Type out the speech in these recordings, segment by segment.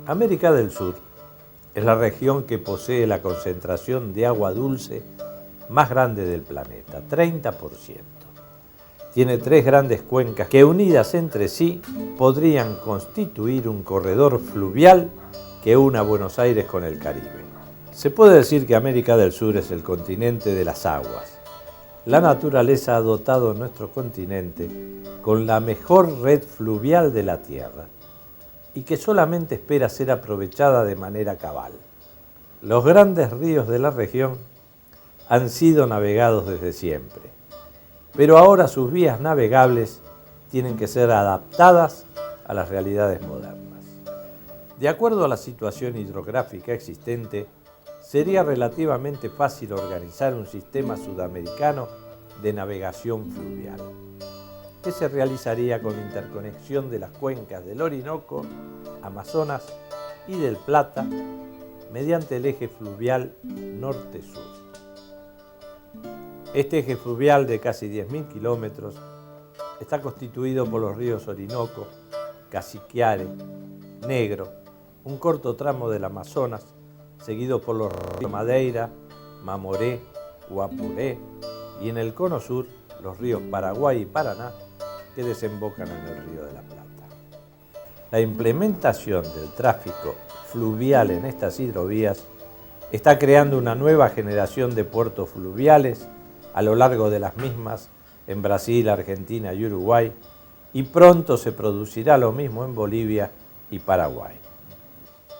América del Sur es la región que posee la concentración de agua dulce más grande del planeta, 30%. Tiene 3 grandes cuencas que unidas entre sí podrían constituir un corredor fluvial que una Buenos Aires con el Caribe. Se puede decir que América del Sur es el continente de las aguas. La naturaleza ha dotado a nuestro continente con la mejor red fluvial de la Tierra y que solamente espera ser aprovechada de manera cabal. Los grandes ríos de la región han sido navegados desde siempre, pero ahora sus vías navegables tienen que ser adaptadas a las realidades modernas. De acuerdo a la situación hidrográfica existente, sería relativamente fácil organizar un sistema sudamericano de navegación fluvial, que se realizaría con interconexión de las cuencas del Orinoco, Amazonas y del Plata mediante el eje fluvial norte-sur. Este eje fluvial de casi 10.000 kilómetros está constituido por los ríos Orinoco, Cassiquiare, Negro, un corto tramo del Amazonas, seguido por los ríos Madeira, Mamoré, Guapuré y en el cono sur los ríos Paraguay y Paraná que desembocan en el Río de la Plata. La implementación del tráfico fluvial en estas hidrovías está creando una nueva generación de puertos fluviales a lo largo de las mismas en Brasil, Argentina y Uruguay, y pronto se producirá lo mismo en Bolivia y Paraguay.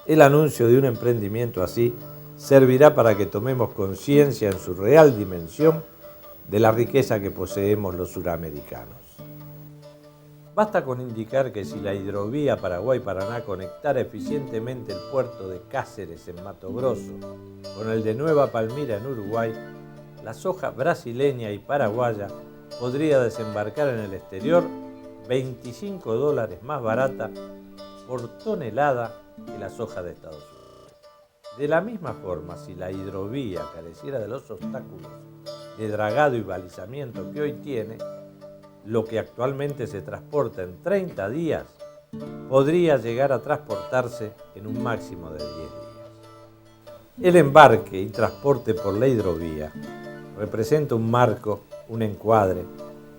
El anuncio de un emprendimiento así servirá para que tomemos conciencia en su real dimensión de la riqueza que poseemos los suramericanos. Basta con indicar que si la hidrovía Paraguay-Paraná conectara eficientemente el puerto de Cáceres en Mato Grosso con el de Nueva Palmira en Uruguay, la soja brasileña y paraguaya podría desembarcar en el exterior $25 más barata por tonelada que la soja de Estados Unidos. De la misma forma, si la hidrovía careciera de los obstáculos de dragado y balizamiento que hoy tiene, lo que actualmente se transporta en 30 días podría llegar a transportarse en un máximo de 10 días. El embarque y transporte por la hidrovía representa un marco, un encuadre,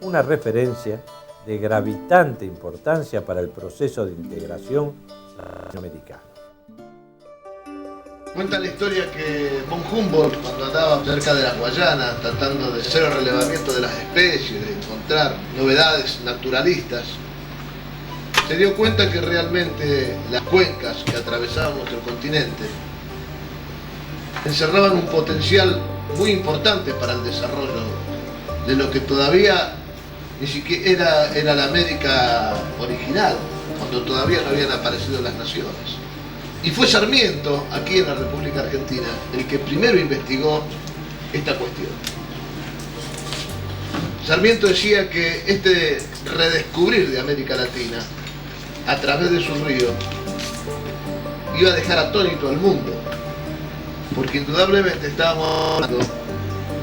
una referencia de gravitante importancia para el proceso de integración latinoamericano. Cuenta la historia que von Humboldt, cuando andaba cerca de las Guayanas tratando de hacer el relevamiento de las especies, de encontrar novedades naturalistas, se dio cuenta que realmente las cuencas que atravesaban nuestro continente encerraban un potencial muy importante para el desarrollo de lo que todavía ni siquiera era la América original, cuando todavía no habían aparecido las naciones. Y fue Sarmiento, aquí en la República Argentina, el que primero investigó esta cuestión. Sarmiento decía que este redescubrir de América Latina a través de sus ríos iba a dejar atónito al mundo, porque indudablemente estábamos hablando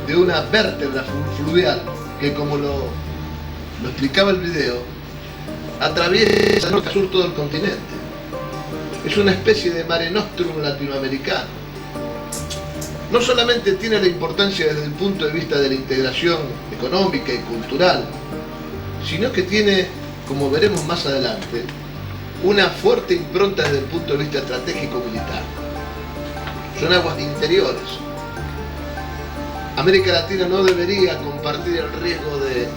de una vértebra fluvial que, como lo explicaba el video, atraviesa de norte a sur todo el continente. Es una especie de Mare Nostrum latinoamericano. No solamente tiene la importancia desde el punto de vista de la integración económica y cultural, sino que tiene, como veremos más adelante, una fuerte impronta desde el punto de vista estratégico militar. Son aguas interiores. América Latina no debería compartir el riesgo de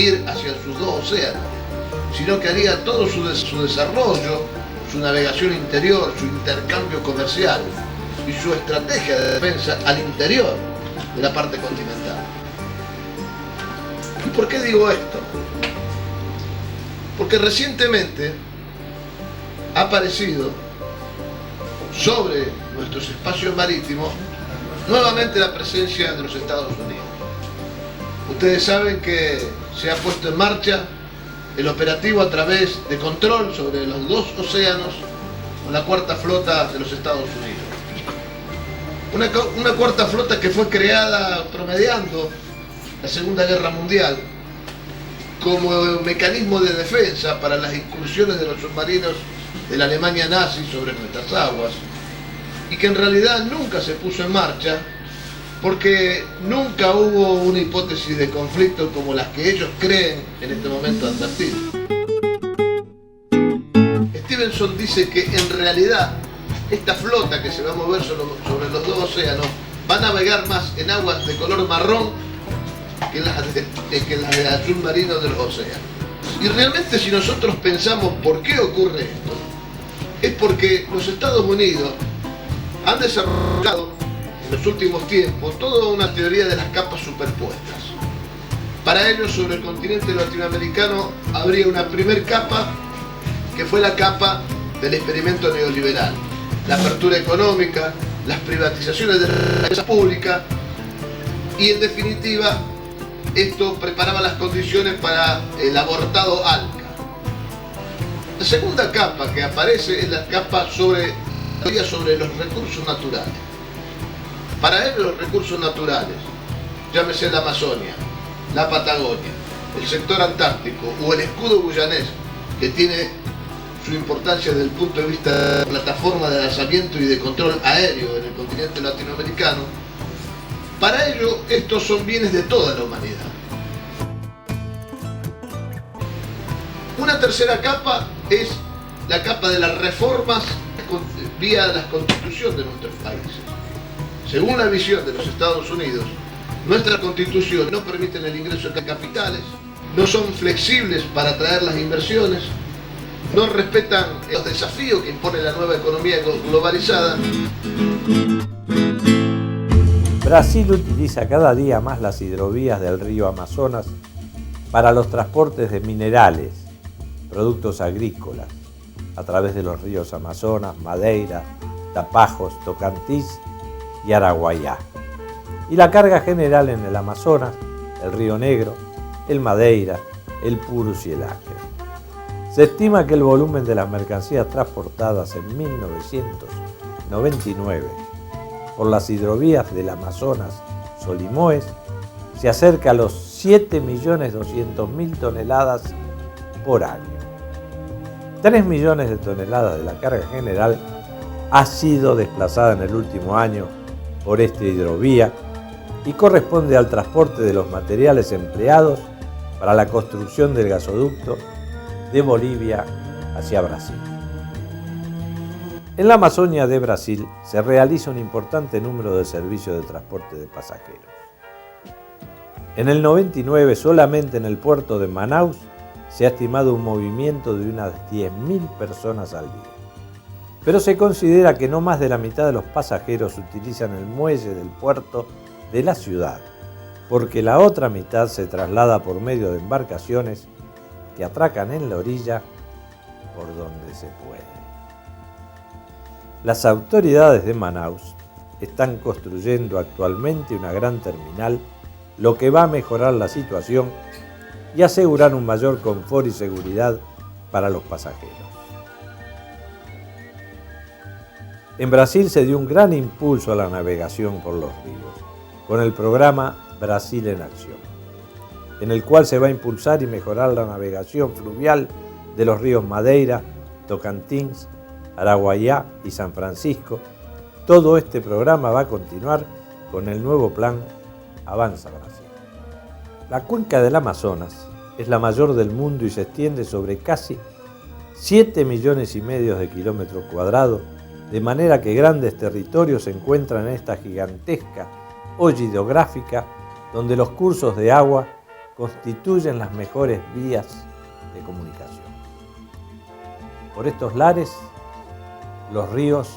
ir hacia sus dos océanos, sino que haría todo su desarrollo, su navegación interior, su intercambio comercial y su estrategia de defensa al interior de la parte continental. ¿Y por qué digo esto? Porque recientemente ha aparecido sobre nuestros espacios marítimos nuevamente la presencia de los Estados Unidos. Ustedes saben que se ha puesto en marcha el operativo a través de control sobre los dos océanos con la cuarta flota de los Estados Unidos. Una cuarta flota que fue creada promediando la Segunda Guerra Mundial como mecanismo de defensa para las incursiones de los submarinos de la Alemania nazi sobre nuestras aguas, y que en realidad nunca se puso en marcha porque nunca hubo una hipótesis de conflicto como las que ellos creen en este momento advertir. Stevenson dice que en realidad esta flota que se va a mover sobre los dos océanos va a navegar más en aguas de color marrón que las de azul marino de los océanos. Y realmente, si nosotros pensamos por qué ocurre esto, es porque los Estados Unidos han desarrollado en los últimos tiempos toda una teoría de las capas superpuestas. Para ellos, sobre el continente latinoamericano habría una primer capa que fue la capa del experimento neoliberal, la apertura económica, las privatizaciones de la empresa pública, y en definitiva esto preparaba las condiciones para el abortado ALCA. La segunda capa que aparece es la capa sobre los recursos naturales. Para ellos los recursos naturales, llámese la Amazonia, la Patagonia, el sector antártico o el escudo guyanés, que tiene su importancia desde el punto de vista de la plataforma de lanzamiento y de control aéreo en el continente latinoamericano, para ellos estos son bienes de toda la humanidad. Una tercera capa es la capa de las reformas vía la constitución de nuestros países. Según la visión de los Estados Unidos, nuestra constitución no permite el ingreso de capitales, no son flexibles para atraer las inversiones, no respetan los desafíos que impone la nueva economía globalizada. Brasil utiliza cada día más las hidrovías del río Amazonas para los transportes de minerales, productos agrícolas, a través de los ríos Amazonas, Madeira, Tapajos, Tocantins y Araguayá. Y la carga general en el Amazonas, el Río Negro, el Madeira, el Purus y el Acre. Se estima que el volumen de las mercancías transportadas en 1999 por las hidrovías del Amazonas Solimoes se acerca a los 7.200.000 toneladas por año. 3 millones de toneladas de la carga general ha sido desplazada en el último año por esta hidrovía y corresponde al transporte de los materiales empleados para la construcción del gasoducto de Bolivia hacia Brasil. En la Amazonia de Brasil se realiza un importante número de servicios de transporte de pasajeros. En el 99, solamente en el puerto de Manaus, se ha estimado un movimiento de unas 10.000 personas al día. Pero se considera que no más de la mitad de los pasajeros utilizan el muelle del puerto de la ciudad, porque la otra mitad se traslada por medio de embarcaciones que atracan en la orilla por donde se puede. Las autoridades de Manaus están construyendo actualmente una gran terminal, lo que va a mejorar la situación y asegurar un mayor confort y seguridad para los pasajeros. En Brasil se dio un gran impulso a la navegación por los ríos, con el programa Brasil en Acción, en el cual se va a impulsar y mejorar la navegación fluvial de los ríos Madeira, Tocantins, Araguayá y San Francisco. Todo este programa va a continuar con el nuevo plan Avanza Brasil. La cuenca del Amazonas es la mayor del mundo y se extiende sobre casi 7,5 millones de kilómetros cuadrados, de manera que grandes territorios se encuentran en esta gigantesca olla hidrográfica donde los cursos de agua constituyen las mejores vías de comunicación. Por estos lares, los ríos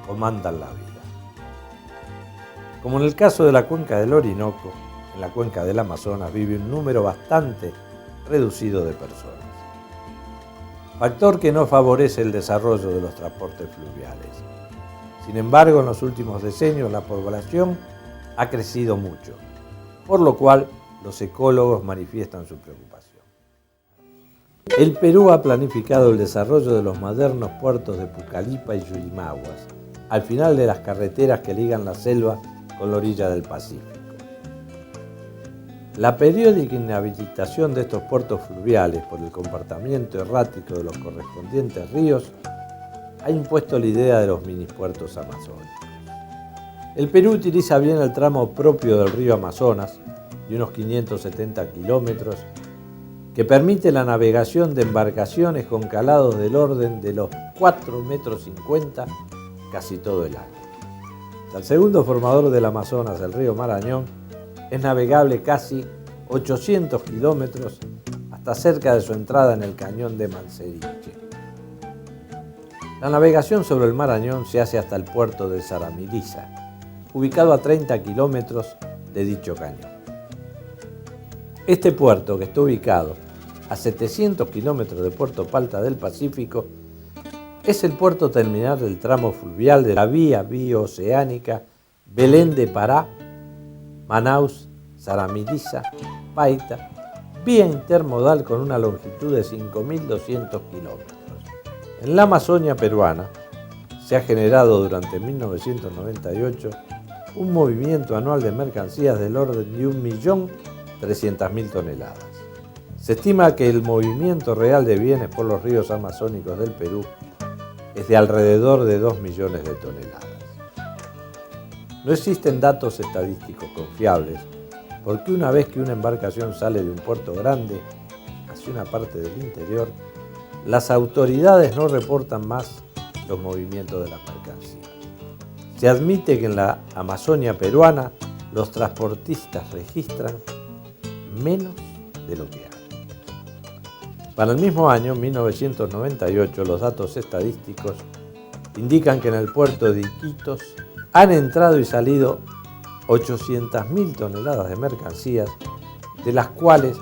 comandan la vida. Como en el caso de la cuenca del Orinoco, en la cuenca del Amazonas vive un número bastante reducido de personas, factor que no favorece el desarrollo de los transportes fluviales. Sin embargo, en los últimos decenios la población ha crecido mucho, por lo cual los ecólogos manifiestan su preocupación. El Perú ha planificado el desarrollo de los modernos puertos de Pucallpa y Yurimaguas, al final de las carreteras que ligan la selva con la orilla del Pacífico. La periódica inhabilitación de estos puertos fluviales por el comportamiento errático de los correspondientes ríos ha impuesto la idea de los minipuertos amazónicos. El Perú utiliza bien el tramo propio del río Amazonas, de unos 570 kilómetros, que permite la navegación de embarcaciones con calados del orden de los 4,50 metros casi todo el año. El segundo formador del Amazonas, el río Marañón, es navegable casi 800 kilómetros hasta cerca de su entrada en el cañón de Manseriche. La navegación sobre el Marañón se hace hasta el puerto de Saramiriza, ubicado a 30 kilómetros de dicho cañón. Este puerto, que está ubicado a 700 kilómetros de Puerto Palta del Pacífico, es el puerto terminal del tramo fluvial de la vía bioceánica Belén de Pará, Manaus, Saramiriza, Paita, vía intermodal con una longitud de 5.200 kilómetros. En la Amazonia peruana se ha generado durante 1998 un movimiento anual de mercancías del orden de 1.300.000 toneladas. Se estima que el movimiento real de bienes por los ríos amazónicos del Perú es de alrededor de 2 millones de toneladas. No existen datos estadísticos confiables, porque una vez que una embarcación sale de un puerto grande hacia una parte del interior, las autoridades no reportan más los movimientos de las mercancías. Se admite que en la Amazonia peruana los transportistas registran menos de lo que hay. Para el mismo año, 1998, los datos estadísticos indican que en el puerto de Iquitos han entrado y salido 800.000 toneladas de mercancías, de las cuales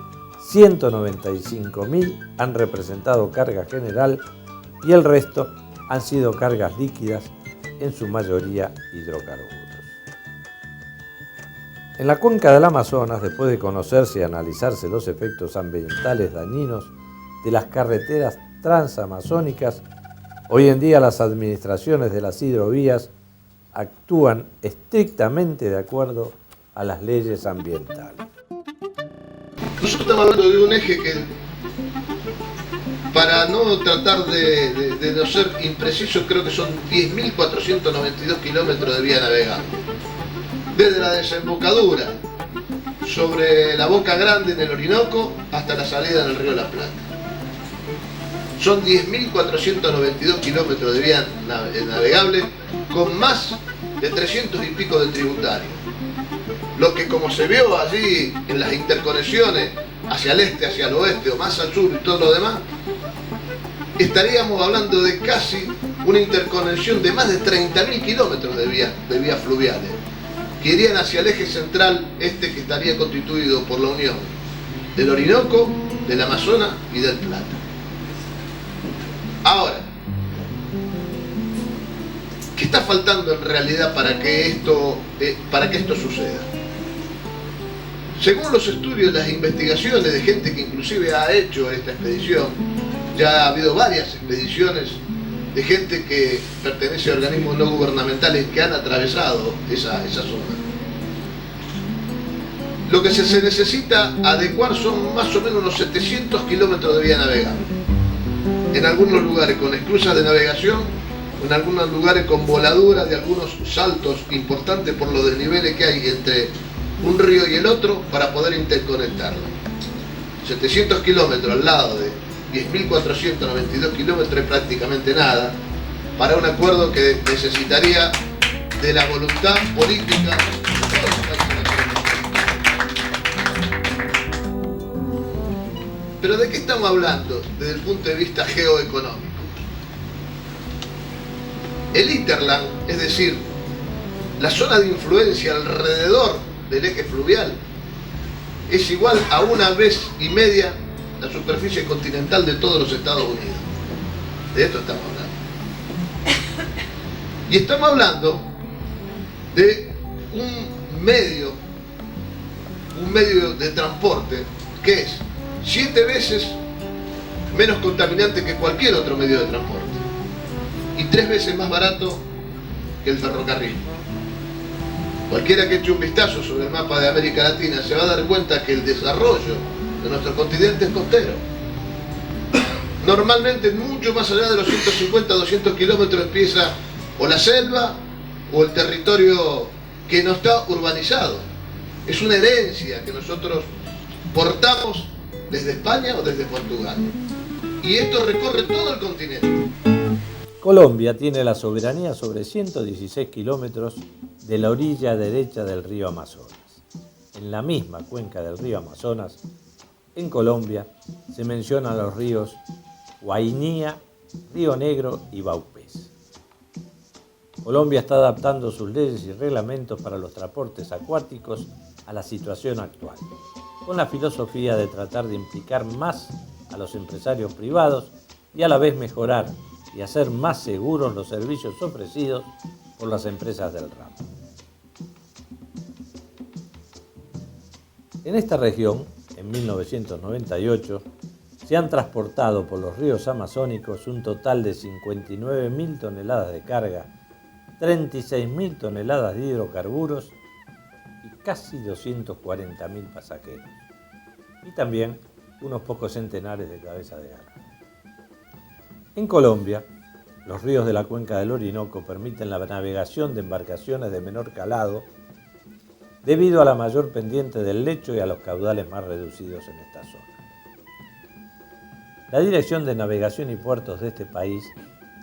195.000 han representado carga general y el resto han sido cargas líquidas, en su mayoría hidrocarburos. En la cuenca del Amazonas, después de conocerse y analizarse los efectos ambientales dañinos de las carreteras transamazónicas, hoy en día las administraciones de las hidrovías actúan estrictamente de acuerdo a las leyes ambientales. Nosotros estamos hablando de un eje que, para no tratar de no ser impreciso, creo que son 10.492 kilómetros de vía navegable. Desde la desembocadura sobre la Boca Grande en el Orinoco hasta la salida en el río La Plata. Son 10.492 kilómetros de vía navegable con más de 300 y pico de tributarios. Lo que, como se vio allí en las interconexiones hacia el este, hacia el oeste o más al sur y todo lo demás, estaríamos hablando de casi una interconexión de más de 30.000 kilómetros de vías fluviales que irían hacia el eje central este, que estaría constituido por la unión del Orinoco, del Amazonas y del Plata. Ahora, ¿qué está faltando en realidad para que esto suceda? Según los estudios, las investigaciones de gente que inclusive ha hecho esta expedición, ya ha habido varias expediciones de gente que pertenece a organismos no gubernamentales que han atravesado esa zona. Lo que se necesita adecuar son más o menos unos 700 kilómetros de vía navegable. En algunos lugares con esclusas de navegación, en algunos lugares con voladuras de algunos saltos importantes por los desniveles que hay entre un río y el otro para poder interconectarlo. 700 kilómetros al lado de 10.492 kilómetros es prácticamente nada para un acuerdo que necesitaría de la voluntad política. Pero ¿de qué estamos hablando desde el punto de vista geoeconómico? El hinterland, es decir, la zona de influencia alrededor del eje fluvial, es igual a 1,5 veces la superficie continental de todos los Estados Unidos. De esto estamos hablando. Y estamos hablando de un medio de transporte que es 7 veces menos contaminante que cualquier otro medio de transporte y 3 veces más barato que el ferrocarril. Cualquiera que eche un vistazo sobre el mapa de América Latina se va a dar cuenta que el desarrollo de nuestro continente es costero. Normalmente mucho más allá de los 150 o 200 kilómetros empieza o la selva o el territorio que no está urbanizado. Es una herencia que nosotros portamos desde España o desde Portugal. Y esto recorre todo el continente. Colombia tiene la soberanía sobre 116 kilómetros de la orilla derecha del río Amazonas. En la misma cuenca del río Amazonas, en Colombia, se mencionan los ríos Guainía, Río Negro y Baupés. Colombia está adaptando sus leyes y reglamentos para los transportes acuáticos a la situación actual, con la filosofía de tratar de implicar más a los empresarios privados y a la vez mejorar y hacer más seguros los servicios ofrecidos por las empresas del ramo. En esta región, en 1998, se han transportado por los ríos amazónicos un total de 59.000 toneladas de carga, 36.000 toneladas de hidrocarburos y casi 240.000 pasajeros, y también unos pocos centenares de cabezas de ganado. En Colombia, los ríos de la cuenca del Orinoco permiten la navegación de embarcaciones de menor calado debido a la mayor pendiente del lecho y a los caudales más reducidos en esta zona. La Dirección de Navegación y Puertos de este país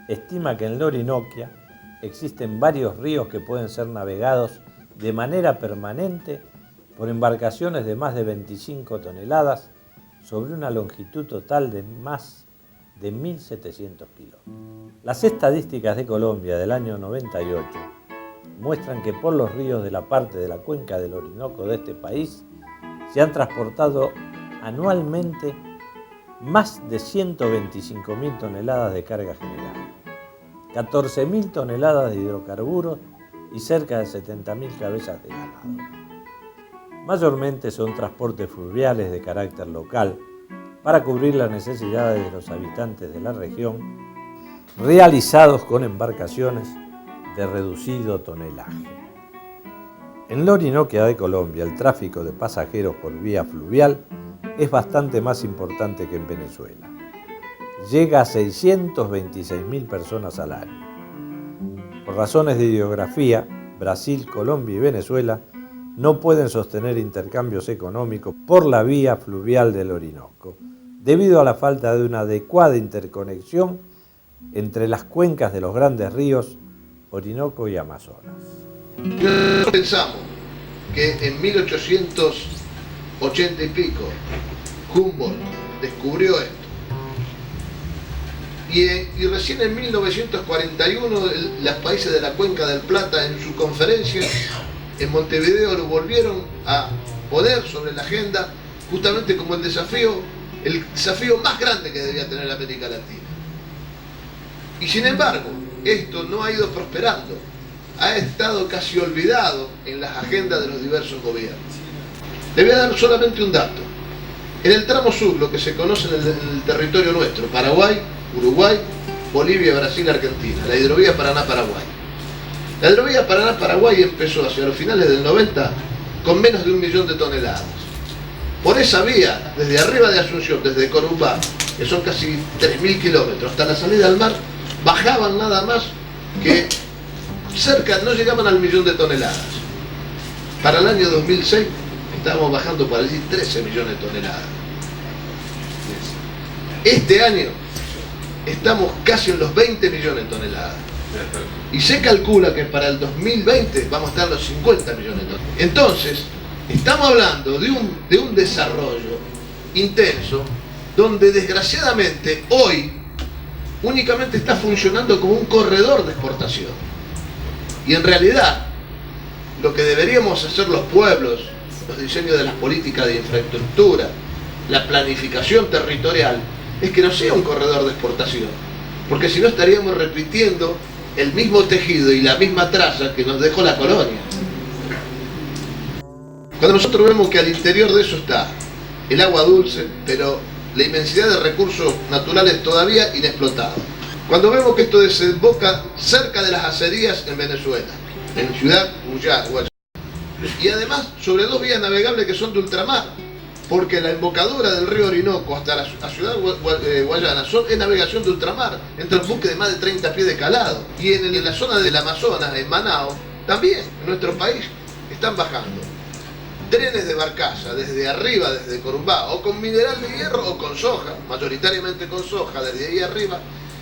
estima que en la Orinoquia existen varios ríos que pueden ser navegados de manera permanente por embarcaciones de más de 25 toneladas sobre una longitud total de más de 1.700 kilómetros. Las estadísticas de Colombia del año 98 muestran que por los ríos de la parte de la cuenca del Orinoco de este país se han transportado anualmente más de 125.000 toneladas de carga general, 14.000 toneladas de hidrocarburos y cerca de 70.000 cabezas de ganado. Mayormente son transportes fluviales de carácter local para cubrir las necesidades de los habitantes de la región, realizados con embarcaciones de reducido tonelaje. En la Orinoquia de Colombia, el tráfico de pasajeros por vía fluvial es bastante más importante que en Venezuela. Llega a 626.000 personas al año. Por razones de geografía, Brasil, Colombia y Venezuela no pueden sostener intercambios económicos por la vía fluvial del Orinoco, debido a la falta de una adecuada interconexión entre las cuencas de los grandes ríos Orinoco y Amazonas. Pensamos que en 1880 y pico Humboldt descubrió esto. Y recién en 1941 los países de la Cuenca del Plata en su conferencia en Montevideo lo volvieron a poner sobre la agenda justamente como el desafío más grande que debía tener América Latina. Y sin embargo, esto no ha ido prosperando, ha estado casi olvidado en las agendas de los diversos gobiernos. Le voy a dar solamente un dato. En el tramo sur, lo que se conoce en el territorio nuestro, Paraguay, Uruguay, Bolivia, Brasil, Argentina, la hidrovía Paraná-Paraguay. La hidrovía Paraná-Paraguay empezó hacia los finales del 90 con menos de 1 millón de toneladas. Por esa vía, desde arriba de Asunción, desde Corumbá, que son casi 3.000 kilómetros, hasta la salida al mar, bajaban nada más que cerca, no llegaban al 1 millón de toneladas. Para el año 2006 estábamos bajando por allí 13 millones de toneladas. Este año estamos casi en los 20 millones de toneladas. Y se calcula que para el 2020 vamos a estar en los 50 millones de toneladas. Entonces, estamos hablando de un desarrollo intenso donde desgraciadamente hoy únicamente está funcionando como un corredor de exportación. Y en realidad, lo que deberíamos hacer los pueblos, los diseños de las políticas de infraestructura, la planificación territorial, es que no sea un corredor de exportación, porque si no estaríamos repitiendo el mismo tejido y la misma traza que nos dejó la colonia. Cuando nosotros vemos que al interior de eso está el agua dulce, pero la inmensidad de recursos naturales todavía inexplotados. Cuando vemos que esto desemboca cerca de las acerías en Venezuela, en Ciudad Guayana, y además sobre 2 vías navegables que son de ultramar, porque la embocadura del río Orinoco hasta la ciudad Guayana es navegación de ultramar, entra un buque de más de 30 pies de calado. Y en la zona del Amazonas, en Manaos, también, en nuestro país, están bajando trenes de barcaza desde arriba, desde Corumbá, o con mineral de hierro o con soja, mayoritariamente con soja, desde ahí arriba,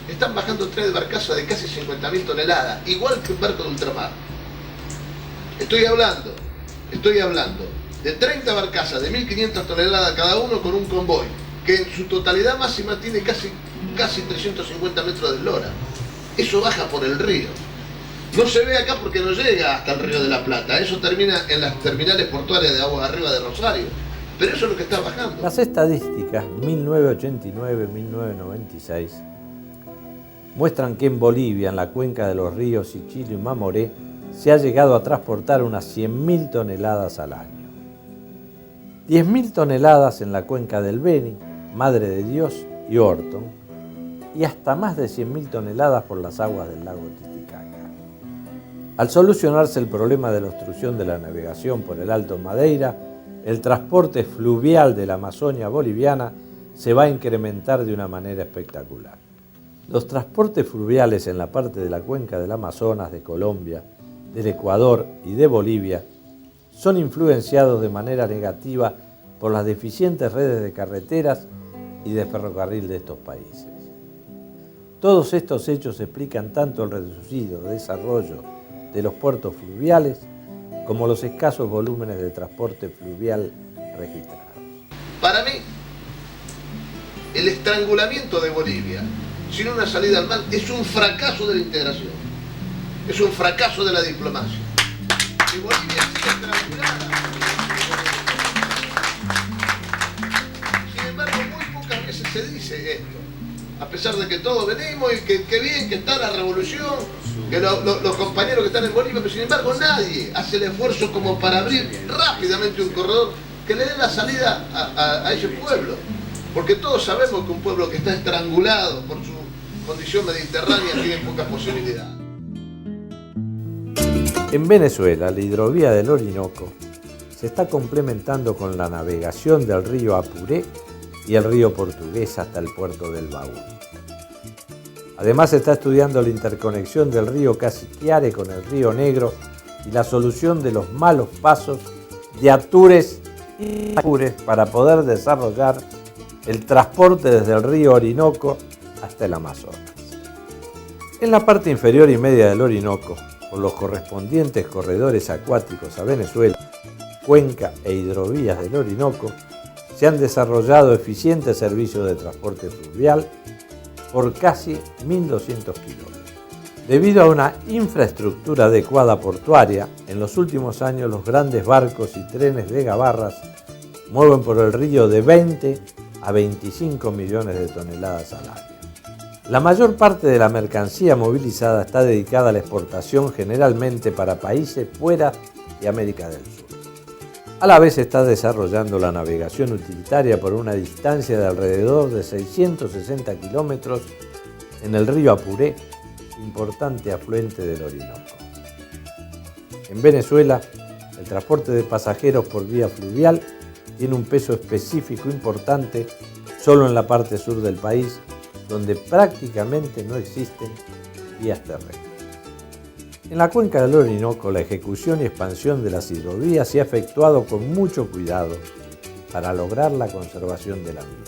están bajando trenes de barcaza de casi 50.000 toneladas, igual que un barco de ultramar. Estoy hablando de 30 barcazas de 1.500 toneladas cada uno con un convoy, que en su totalidad máxima tiene casi 350 metros de eslora. Eso baja por el río. No se ve acá porque no llega hasta el Río de la Plata. Eso termina en las terminales portuarias de aguas arriba de Rosario. Pero eso es lo que está bajando. Las estadísticas 1989-1996 muestran que en Bolivia, en la cuenca de los ríos Sichilo y Mamoré, se ha llegado a transportar unas 100.000 toneladas al año. 10.000 toneladas en la cuenca del Beni, Madre de Dios y Orton, y hasta más de 100.000 toneladas por las aguas del lago Titicaca. Al solucionarse el problema de la obstrucción de la navegación por el Alto Madeira, el transporte fluvial de la Amazonia boliviana se va a incrementar de una manera espectacular. Los transportes fluviales en la parte de la cuenca del Amazonas, de Colombia, del Ecuador y de Bolivia son influenciados de manera negativa por las deficientes redes de carreteras y de ferrocarril de estos países. Todos estos hechos explican tanto el reducido desarrollo de los puertos fluviales como los escasos volúmenes de transporte fluvial registrados. Para mí, el estrangulamiento de Bolivia sin una salida al mar es un fracaso de la integración, es un fracaso de la diplomacia. Que Bolivia sigue estrangulada. Sin embargo, muy pocas veces se dice esto. A pesar de que todos venimos y que bien que está la revolución, que los compañeros que están en Bolivia, pero sin embargo nadie hace el esfuerzo como para abrir rápidamente un corredor que le dé la salida a ese pueblo. Porque todos sabemos que un pueblo que está estrangulado por su condición mediterránea tiene pocas posibilidades. En Venezuela, la hidrovía del Orinoco se está complementando con la navegación del río Apuré y el río Portugués hasta el puerto del Baúl. Además, se está estudiando la interconexión del río Casiquiare con el río Negro y la solución de los malos pasos de Atures y Apures para poder desarrollar el transporte desde el río Orinoco hasta el Amazonas. En la parte inferior y media del Orinoco, por los correspondientes corredores acuáticos a Venezuela, cuenca e hidrovías del Orinoco, se han desarrollado eficientes servicios de transporte fluvial por casi 1.200 kilómetros. Debido a una infraestructura adecuada portuaria, en los últimos años los grandes barcos y trenes de gabarras mueven por el río de 20 a 25 millones de toneladas al año. La mayor parte de la mercancía movilizada está dedicada a la exportación, generalmente para países fuera de América del Sur. A la vez se está desarrollando la navegación utilitaria por una distancia de alrededor de 660 kilómetros en el río Apuré, importante afluente del Orinoco. En Venezuela, el transporte de pasajeros por vía fluvial tiene un peso específico importante solo en la parte sur del país, donde prácticamente no existen vías terrestres. En la cuenca del Orinoco, la ejecución y expansión de las hidrovías se ha efectuado con mucho cuidado para lograr la conservación de la misma.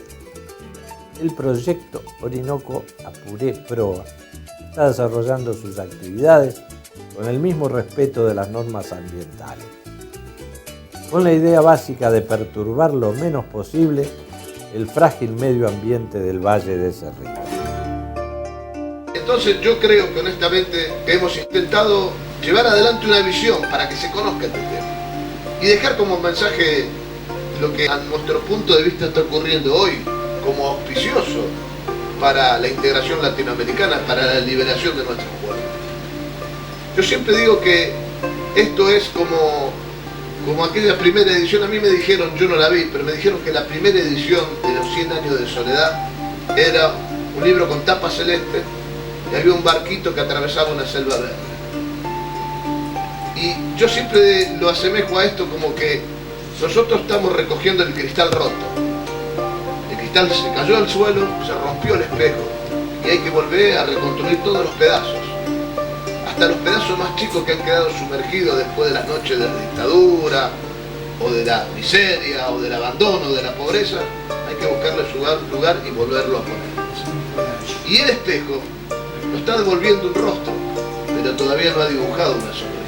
El proyecto Orinoco Apuré Proa está desarrollando sus actividades con el mismo respeto de las normas ambientales, con la idea básica de perturbar lo menos posible el frágil medio ambiente del valle de ese río. Entonces yo creo que honestamente que hemos intentado llevar adelante una visión para que se conozca este tema y dejar como mensaje lo que a nuestro punto de vista está ocurriendo hoy como auspicioso para la integración latinoamericana, para la liberación de nuestros pueblos. Yo siempre digo que esto es como aquella primera edición, a mí me dijeron, yo no la vi, pero me dijeron que la primera edición de los 100 años de soledad era un libro con tapa celeste y había un barquito que atravesaba una selva verde. Y yo siempre lo asemejo a esto como que nosotros estamos recogiendo el cristal roto. El cristal se cayó al suelo, se rompió el espejo y hay que volver a reconstruir todos los pedazos. Hasta los pedazos más chicos que han quedado sumergidos después de las noches de la dictadura, o de la miseria, o del abandono, de la pobreza, hay que buscarle su lugar y volverlo a poner. Y el espejo nos está devolviendo un rostro, pero todavía no ha dibujado una sonrisa.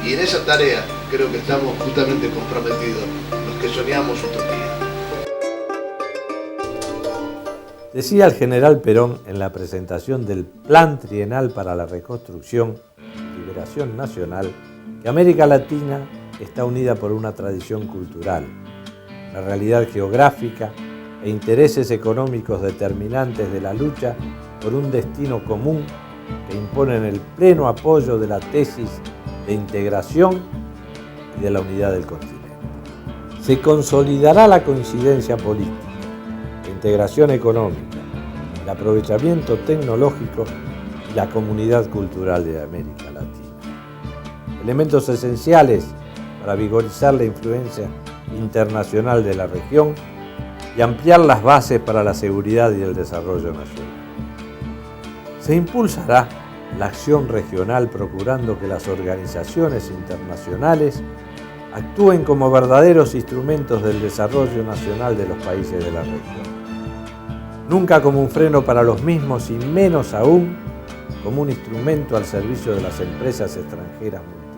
Y en esa tarea creo que estamos justamente comprometidos los que soñamos utopía. Decía el general Perón en la presentación del Plan Trienal para la Reconstrucción y Liberación Nacional que América Latina está unida por una tradición cultural, la realidad geográfica e intereses económicos determinantes de la lucha por un destino común que imponen el pleno apoyo de la tesis de integración y de la unidad del continente. Se consolidará la coincidencia política, la integración económica, el aprovechamiento tecnológico y la comunidad cultural de América Latina. Elementos esenciales para vigorizar la influencia internacional de la región y ampliar las bases para la seguridad y el desarrollo nacional. Se impulsará la acción regional procurando que las organizaciones internacionales actúen como verdaderos instrumentos del desarrollo nacional de los países de la región. Nunca como un freno para los mismos y menos aún como un instrumento al servicio de las empresas extranjeras mundiales.